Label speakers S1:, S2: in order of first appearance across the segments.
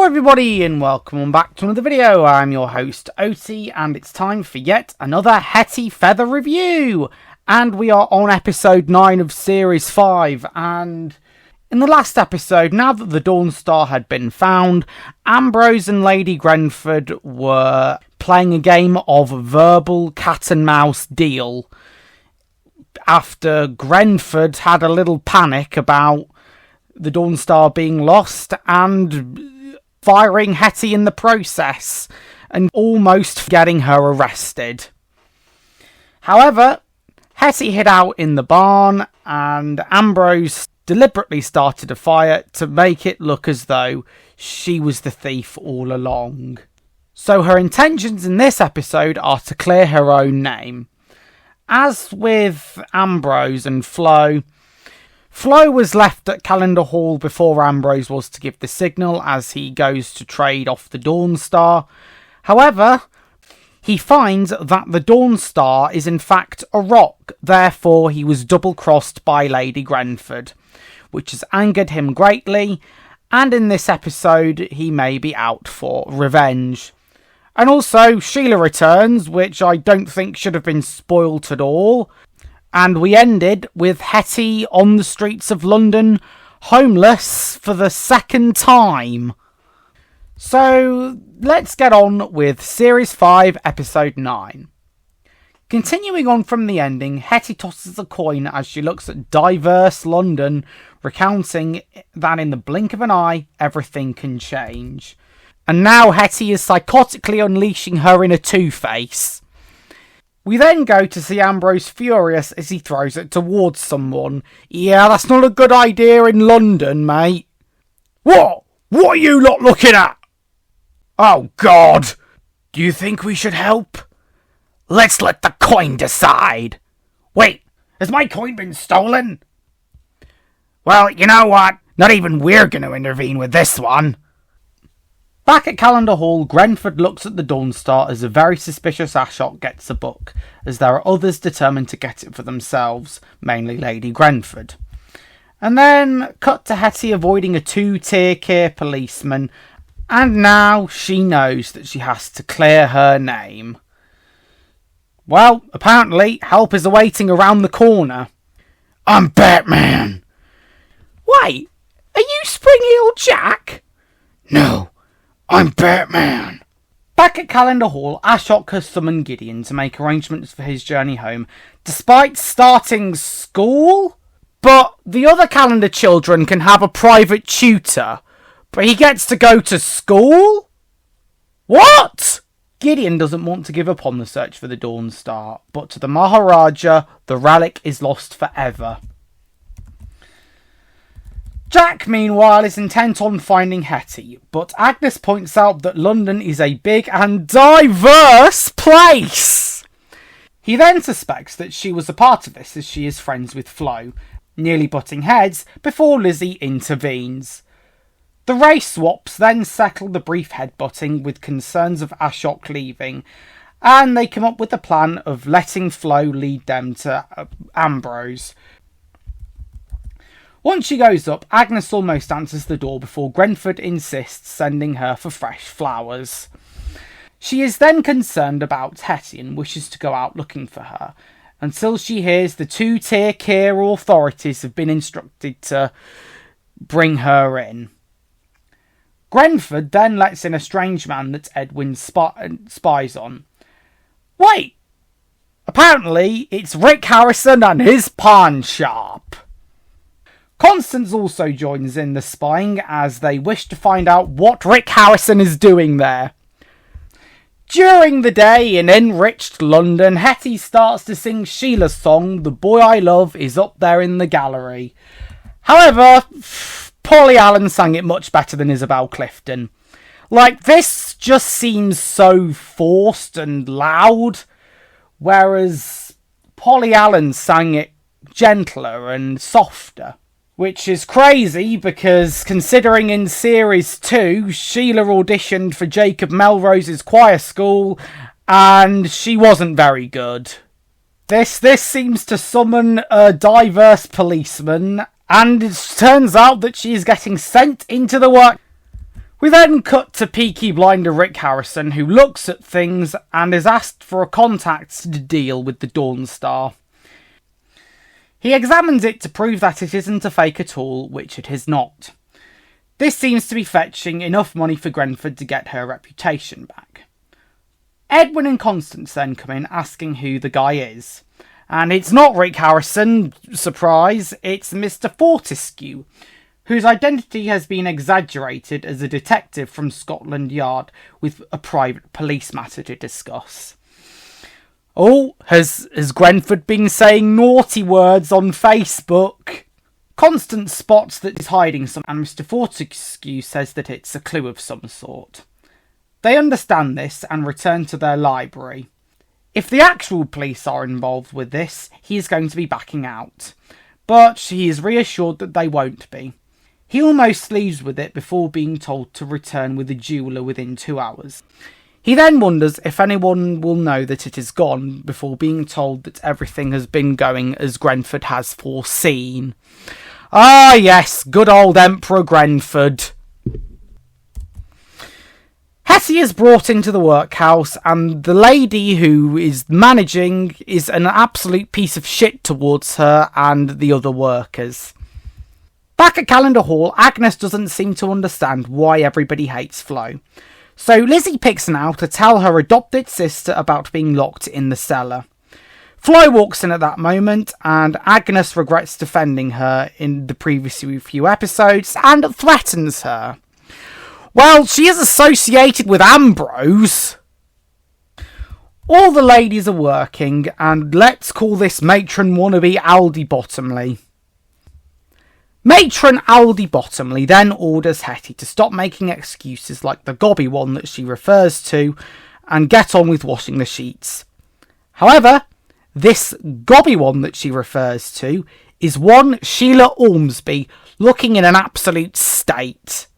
S1: everybody and welcome back to another video. I'm your host Oti and it's time for yet another Hetty Feather review. And we are on episode 9 of series 5, and in the last episode, now that the Dawn Star had been found, Ambrose and Lady Grenford were playing a game of verbal cat and mouse deal after Grenford had a little panic about the Dawn Star being lost and firing Hetty in the process and almost getting her arrested. However, Hetty hid out in the barn and Ambrose deliberately started a fire to make it look as though she was the thief all along. So her intentions in this episode are to clear her own name. As with Ambrose and Flo was left at Calendar Hall before Ambrose was to give the signal as he goes to trade off the Dawn Star. However, he finds that the Dawn Star is in fact a rock, therefore he was double-crossed by Lady Grenford, which has angered him greatly, and in this episode he may be out for revenge. And also, Sheila returns, which I don't think should have been spoilt at all. And we ended with Hetty on the streets of London, homeless for the second time. So, let's get on with Series 5, Episode 9. Continuing on from the ending, Hetty tosses a coin as she looks at diverse London, recounting that in the blink of an eye, everything can change. And now Hetty is psychotically unleashing her inner Two-Face. We then go to see Ambrose furious as he throws it towards someone. Yeah, that's not a good idea in London, mate. What? What are you lot looking at? Oh, God. Do you think we should help? Let's let the coin decide. Wait, has my coin been stolen? Well, you know what? Not even we're going to intervene with this one. Back at Calendar Hall, Grenford looks at the Dawn Star as a very suspicious Ashok gets a book, as there are others determined to get it for themselves, mainly Lady Grenford. And then, cut to Hetty avoiding a two-tier care policeman, and now she knows that she has to clear her name. Well, apparently, help is awaiting around the corner. I'm Batman! Wait, are you Spring-Heeled Jack? No. I'm Batman! Back at Calendar Hall, Ashok has summoned Gideon to make arrangements for his journey home, despite starting school? But the other calendar children can have a private tutor, but he gets to go to school? What? Gideon doesn't want to give up on the search for the Dawn Star, but to the Maharaja, the relic is lost forever. Jack, meanwhile, is intent on finding Hetty, but Agnes points out that London is a big and diverse place. He then suspects that she was a part of this as she is friends with Flo, nearly butting heads before Lizzie intervenes. The race swaps then settle the brief headbutting with concerns of Ashok leaving, and they come up with the plan of letting Flo lead them to Ambrose. Once she goes up, Agnes almost answers the door before Grenford insists sending her for fresh flowers. She is then concerned about Hetty and wishes to go out looking for her, until she hears the two-tier care authorities have been instructed to bring her in. Grenford then lets in a strange man that Edwin spies on. Wait! Apparently, it's Rick Harrison and his pawn shop. Constance also joins in the spying as they wish to find out what Rick Harrison is doing there. During the day in enriched London, Hetty starts to sing Sheila's song, The Boy I Love Is Up There in the Gallery. However, Polly Allen sang it much better than Isabel Clifton. Like, this just seems so forced and loud, whereas Polly Allen sang it gentler and softer. Which is crazy because considering in Series 2, Sheila auditioned for Jacob Melrose's choir school and she wasn't very good. This seems to summon a diverse policeman, and it turns out that she is getting sent into the work. We then cut to Peaky Blinder Rick Harrison, who looks at things and is asked for a contact to deal with the Dawn Star. He examines it to prove that it isn't a fake at all, which it is not. This seems to be fetching enough money for Grenford to get her reputation back. Edwin and Constance then come in asking who the guy is. And it's not Rick Harrison, surprise, it's Mr. Fortescue, whose identity has been exaggerated as a detective from Scotland Yard with a private police matter to discuss. Oh, has Grenford been saying naughty words on Facebook? Constance spots that he's hiding some, and Mr. Fortescue says that it's a clue of some sort. They understand this and return to their library. If the actual police are involved with this, he is going to be backing out. But he is reassured that they won't be. He almost leaves with it before being told to return with the jeweller within 2 hours. He then wonders if anyone will know that it is gone before being told that everything has been going as Grenford has foreseen. Ah yes, good old Emperor Grenford. Hetty is brought into the workhouse and the lady who is managing is an absolute piece of shit towards her and the other workers. Back at Calendar Hall, Agnes doesn't seem to understand why everybody hates Flo. So Lizzie picks now to tell her adopted sister about being locked in the cellar. Flo walks in at that moment and Agnes regrets defending her in the previous few episodes and threatens her. Well, she is associated with Ambrose. All the ladies are working and let's call this matron wannabe Aldi Bottomley. Matron Aldi Bottomley then orders Hetty to stop making excuses like the gobby one that she refers to and get on with washing the sheets. However, this gobby one that she refers to is one Sheila Ormsby looking in an absolute state.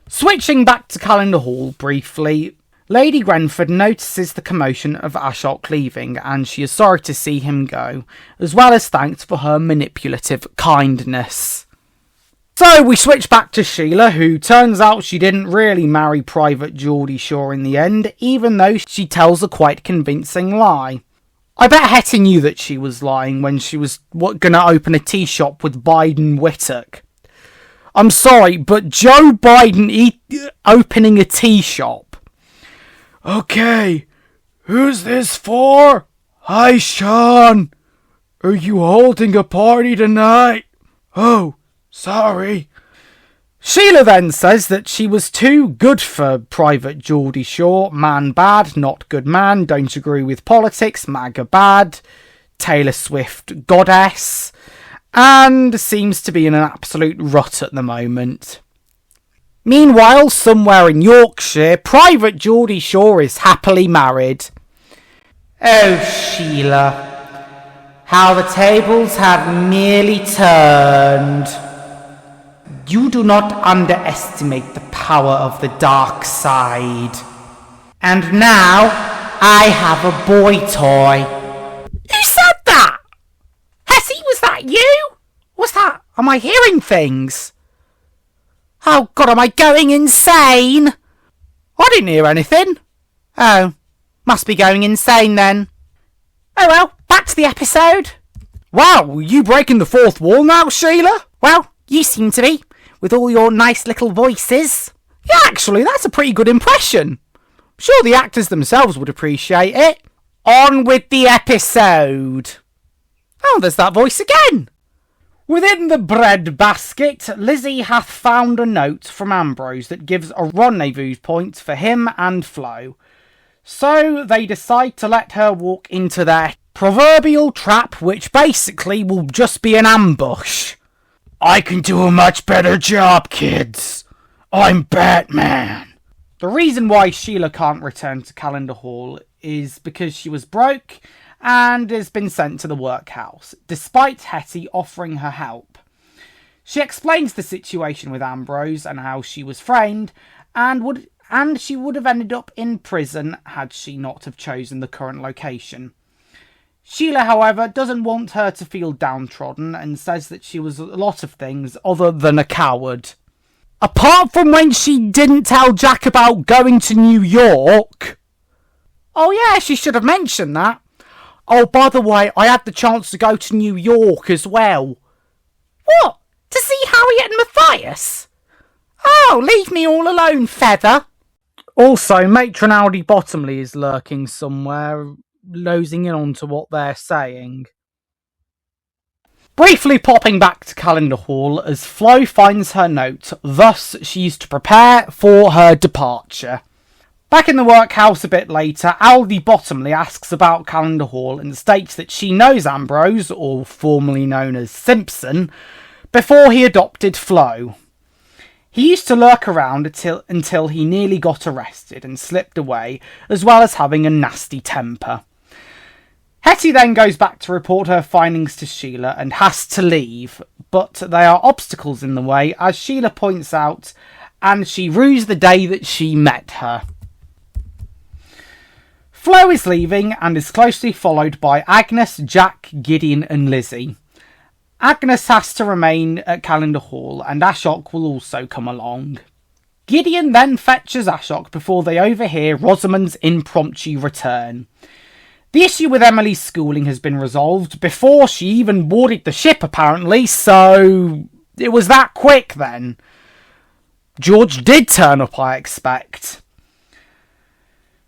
S1: Switching back to Calendar Hall briefly, Lady Grenford notices the commotion of Ashok leaving and she is sorry to see him go, as well as thanked for her manipulative kindness. So we switch back to Sheila, who turns out she didn't really marry Private Geordie Shaw in the end, even though she tells a quite convincing lie. I bet Hetty knew that she was lying when she was gonna open a tea shop with Biden Whittock. I'm sorry, but Joe Biden opening a tea shop. Okay, who's this for? Hi, Sean. Are you holding a party tonight? Oh, sorry. Sheila then says that she was too good for Private Geordie Shaw. Man bad, not good man, don't agree with politics, MAGA bad, Taylor Swift goddess, and seems to be in an absolute rut at the moment. Meanwhile, somewhere in Yorkshire, Private Geordie Shaw is happily married. Oh, Sheila, how the tables have merely turned. You do not underestimate the power of the dark side. And now, I have a boy toy. Who said that? Hetty, was that you? Was that... Am I hearing things? Oh, God, am I going insane? I didn't hear anything. Oh, must be going insane then. Oh, well, back to the episode. Wow, you breaking the fourth wall now, Sheila? Well, you seem to be, with all your nice little voices. Yeah, actually, that's a pretty good impression. I'm sure the actors themselves would appreciate it. On with the episode. Oh, there's that voice again. Within the bread basket, Lizzie hath found a note from Ambrose that gives a rendezvous point for him and Flo. So they decide to let her walk into their proverbial trap, which basically will just be an ambush. I can do a much better job, kids. I'm Batman. The reason why Sheila can't return to Calendar Hall is because she was broke and has been sent to the workhouse, despite Hetty offering her help. She explains the situation with Ambrose and how she was framed, and she would have ended up in prison had she not have chosen the current location. Sheila, however, doesn't want her to feel downtrodden and says that she was a lot of things other than a coward. Apart from when she didn't tell Jack about going to New York. Oh yeah, she should have mentioned that. Oh, by the way, I had the chance to go to New York as well. What? To see Harriet and Matthias? Oh, leave me all alone, Feather. Also, Matron Aldy Bottomley is lurking somewhere, losing in on to what they're saying. Briefly popping back to Calendar Hall as Flo finds her note, thus she's to prepare for her departure. Back in the workhouse a bit later, Aldy Bottomley asks about Calendar Hall and states that she knows Ambrose, or formerly known as Simpson, before he adopted Flo. He used to lurk around until he nearly got arrested and slipped away, as well as having a nasty temper. Hetty then goes back to report her findings to Sheila and has to leave, but there are obstacles in the way, as Sheila points out, and she rues the day that she met her. Flo is leaving and is closely followed by Agnes, Jack, Gideon and Lizzie. Agnes has to remain at Calendar Hall and Ashok will also come along. Gideon then fetches Ashok before they overhear Rosamund's impromptu return. The issue with Emily's schooling has been resolved before she even boarded the ship apparently, so it was that quick then. George did turn up, I expect.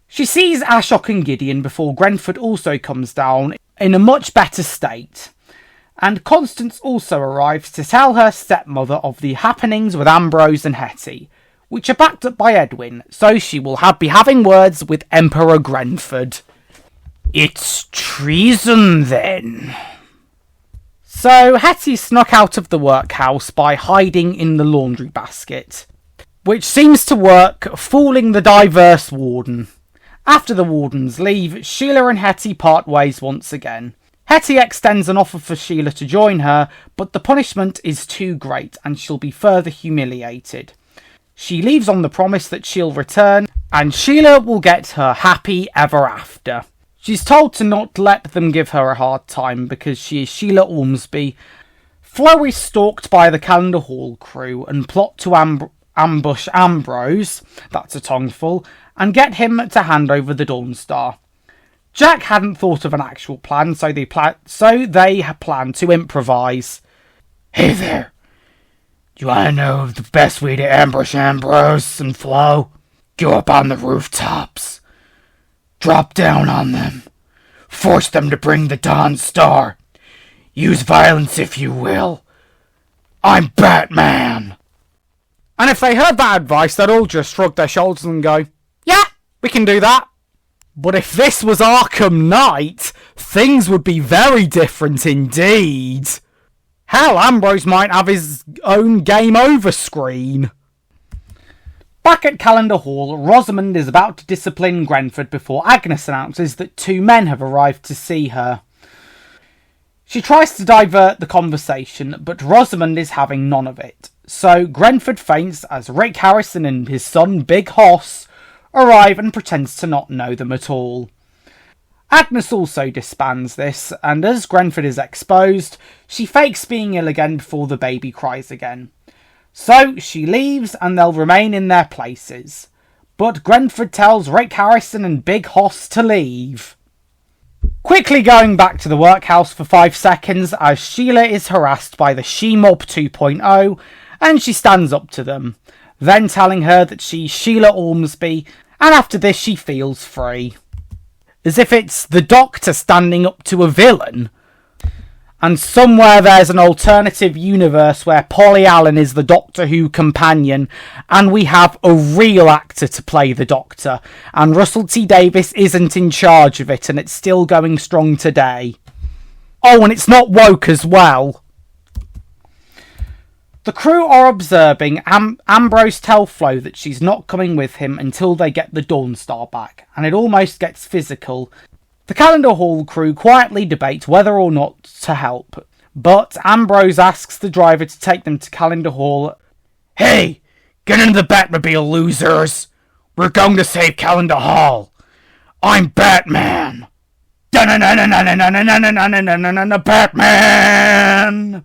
S1: She sees Ashok and Gideon before Grenford also comes down in a much better state. And Constance also arrives to tell her stepmother of the happenings with Ambrose and Hetty, which are backed up by Edwin, so she will be having words with Emperor Grenford. It's treason then. So Hetty snuck out of the workhouse by hiding in the laundry basket, which seems to work, fooling the diverse warden. After the wardens leave, Sheila and Hetty part ways once again. Hetty extends an offer for Sheila to join her, but the punishment is too great and she'll be further humiliated. She leaves on the promise that she'll return and Sheila will get her happy ever after. She's told to not let them give her a hard time because she is Sheila Ormsby. Flo is stalked by the Calendar Hall crew and plot to ambush Ambrose, that's a tongueful, and get him to hand over the Dawnstar. Jack hadn't thought of an actual plan, so they plan to improvise. Hey there, do you want to know the best way to ambush Ambrose and Flo? Go up on the rooftops. Drop down on them. Force them to bring the Dawnstar. Use violence if you will. I'm Batman. And if they heard that advice, they'd all just shrug their shoulders and go, yeah, we can do that. But if this was Arkham Knight, things would be very different indeed. Hell, Ambrose might have his own game over screen. Back at Calendar Hall, Rosamund is about to discipline Grenford before Agnes announces that two men have arrived to see her. She tries to divert the conversation, but Rosamund is having none of it. So Grenford faints as Rick Harrison and his son Big Hoss arrive and pretends to not know them at all. Agnes also disbands this, and as Grenford is exposed, she fakes being ill again before the baby cries again. So she leaves and they'll remain in their places. But Grenford tells Rick Harrison and Big Hoss to leave. Quickly going back to the workhouse for 5 seconds as Sheila is harassed by the She-Mob 2.0 and she stands up to them, then telling her that she's Sheila Ormsby and after this she feels free. As if it's the Doctor standing up to a villain. And somewhere there's an alternative universe where Polly Allen is the Doctor Who companion and we have a real actor to play the Doctor and Russell T Davies isn't in charge of it and it's still going strong today. Oh, and it's not woke as well. The crew are observing Ambrose tell Flo that she's not coming with him until they get the Dawnstar back, and it almost gets physical. The Calendar Hall crew quietly debate whether or not to help, but Ambrose asks the driver to take them to Calendar Hall. Hey, get into the Batmobile, losers! We're going to save Calendar Hall! I'm Batman! Batman!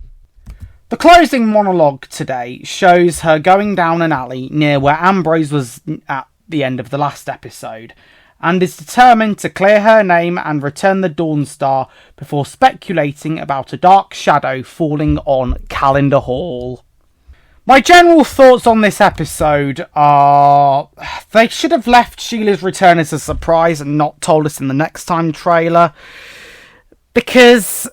S1: The closing monologue today shows her going down an alley near where Ambrose was at the end of the last episode, and is determined to clear her name and return the Dawn Star before speculating about a dark shadow falling on Calendar Hall. My general thoughts on this episode are they should have left Sheila's return as a surprise and not told us in the next time trailer, because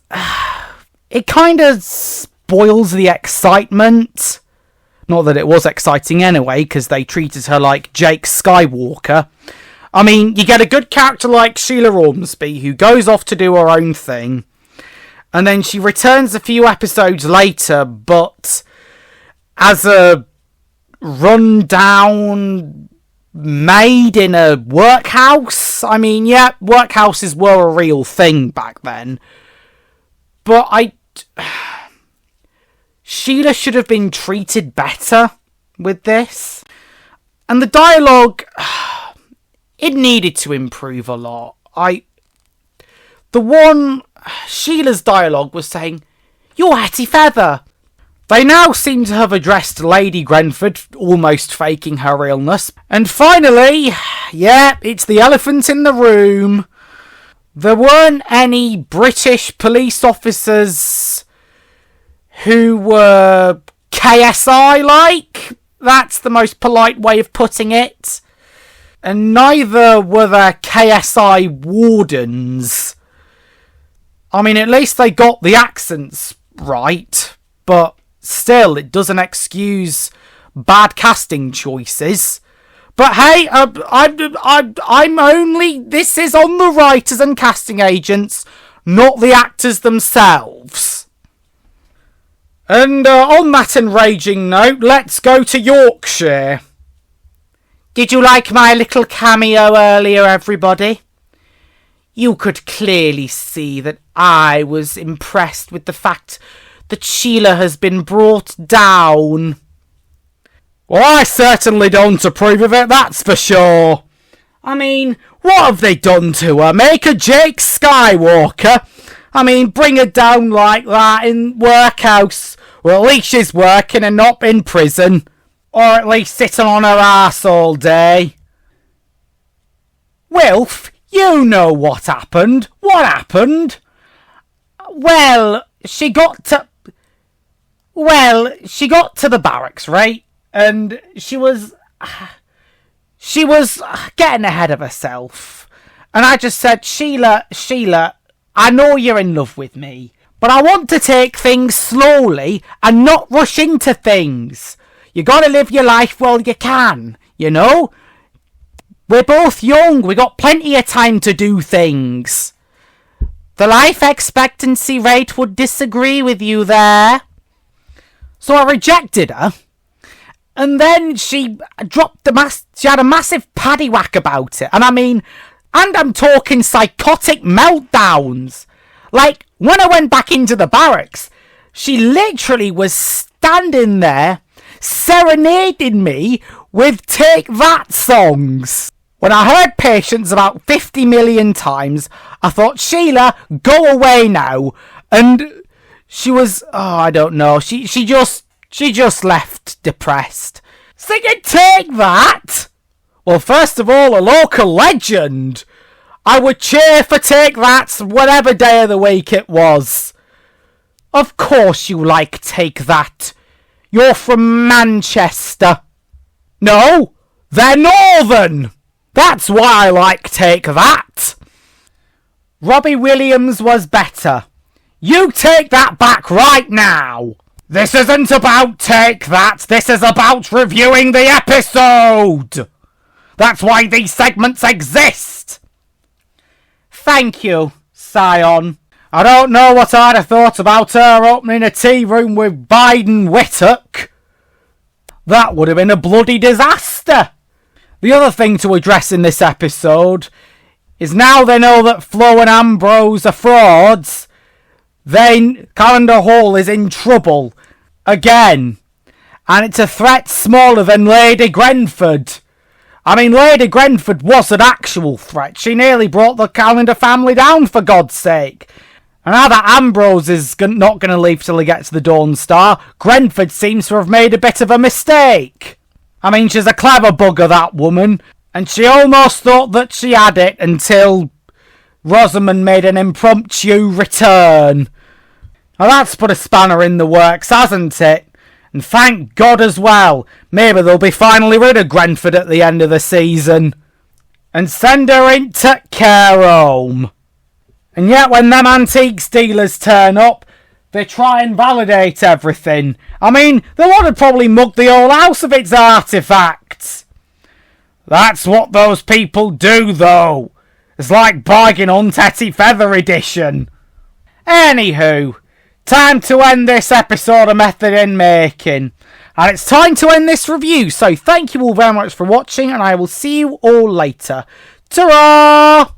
S1: it kind of spoils the excitement. Not that it was exciting anyway, because they treated her like Jake Skywalker. I mean, you get a good character like Sheila Ormsby, who goes off to do her own thing, and then she returns a few episodes later, but as a run-down maid in a workhouse. I mean, yeah, workhouses were a real thing back then. But Sheila should have been treated better with this. And the dialogue, it needed to improve a lot. Sheila's dialogue was saying, "You're Hetty Feather." They now seem to have addressed Lady Grenford, almost faking her illness. And finally, yeah, it's the elephant in the room. There weren't any British police officers who were KSI-like. That's the most polite way of putting it. And neither were there KSI wardens. I mean, at least they got the accents right, but still, it doesn't excuse bad casting choices. But hey, I'm only... This is on the writers and casting agents, not the actors themselves. And on that enraging note, let's go to Yorkshire. Did you like my little cameo earlier, everybody? You could clearly see that I was impressed with the fact that Sheila has been brought down. Well, I certainly don't approve of it, that's for sure. I mean, what have they done to her? Make her Jake Skywalker? I mean, bring her down like that in workhouse. Well, at least she's working and not in prison. Or at least sitting on her arse all day. Wilf, you know what happened. What happened? Well, she got to the barracks, right? And she was getting ahead of herself. And I just said, Sheila, I know you're in love with me, but I want to take things slowly and not rush into things. You gotta live your life while you can, you know? We're both young, we got plenty of time to do things. The life expectancy rate would disagree with you there. So I rejected her. And then she she had a massive paddywhack about it. And I mean, and I'm talking psychotic meltdowns. Like, when I went back into the barracks, she literally was standing there serenading me with Take That songs. When I heard Patience about 50 million times, I thought, Sheila, go away now. And she was, I don't know, she just left depressed. Singing Take That? Well, first of all, a local legend. I would cheer for Take That whatever day of the week it was. Of course you like Take That. You're from Manchester. No, they're Northern. That's why I like Take That. Robbie Williams was better. You take that back right now. This isn't about Take That. This is about reviewing the episode. That's why these segments exist. Thank you, Scion. I don't know what I'd have thought about her opening a tea room with Biden Whittock. That would have been a bloody disaster. The other thing to address in this episode is now they know that Flo and Ambrose are frauds, Calendar Hall is in trouble again. And it's a threat smaller than Lady Grenford. I mean, Lady Grenford was an actual threat. She nearly brought the Calendar family down, for God's sake. And now that Ambrose is not going to leave till he gets the Dawn Star, Grenford seems to have made a bit of a mistake. I mean, she's a clever bugger, that woman, and she almost thought that she had it until Rosamund made an impromptu return. Now that's put a spanner in the works, hasn't it? And thank God as well. Maybe they'll be finally rid of Grenford at the end of the season. And send her into care home. And yet when them antiques dealers turn up, they try and validate everything. I mean, they would have probably mugged the whole house of its artefacts. That's what those people do, though. It's like bargain on Hetty Feather edition. Anywho, time to end this episode of Method in Making. And it's time to end this review. So thank you all very much for watching, and I will see you all later. Ta-ra!